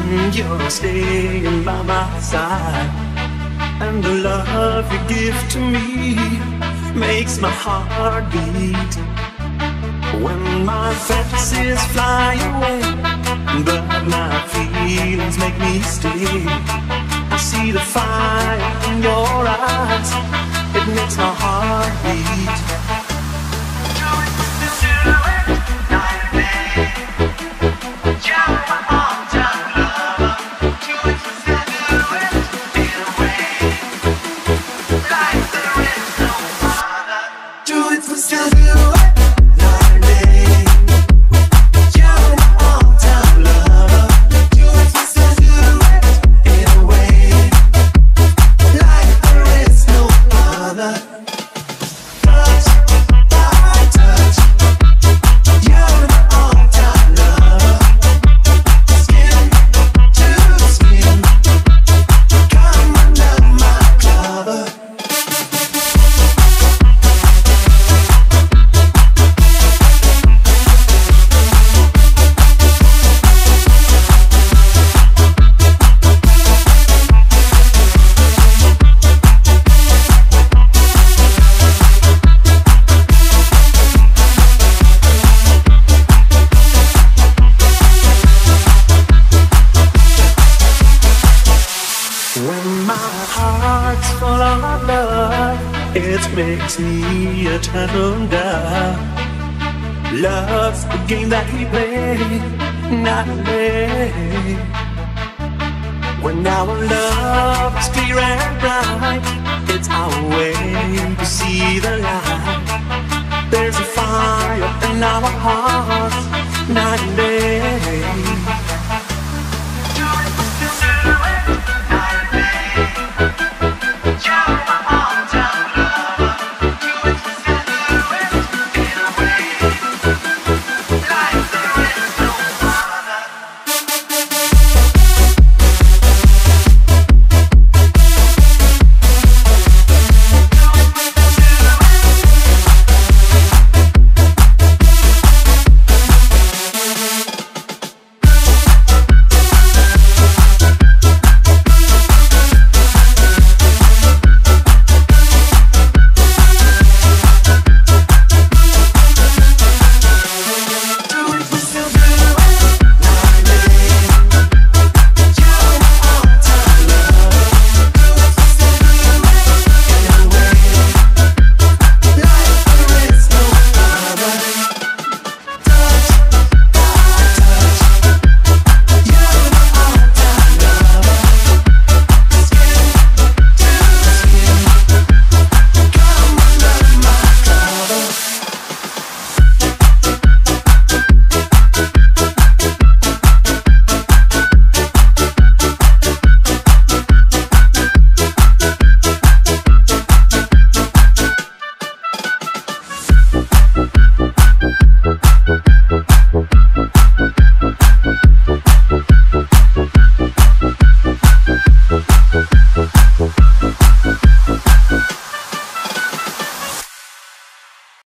You're staying by my side, and the love you give to me makes my heart beat. When my fantasies fly away, but my feelings make me stay, I see the fire in your eyes, it makes my heart beat. Do it, night and day. You're my all-time lover. Do it, in a way, like there is no other. Do it, we still do it. Makes me a turn-down. Love's the game that we play, not play. When our love is clear and bright, it's our way to see the light. There's a fire in our hearts, night and day.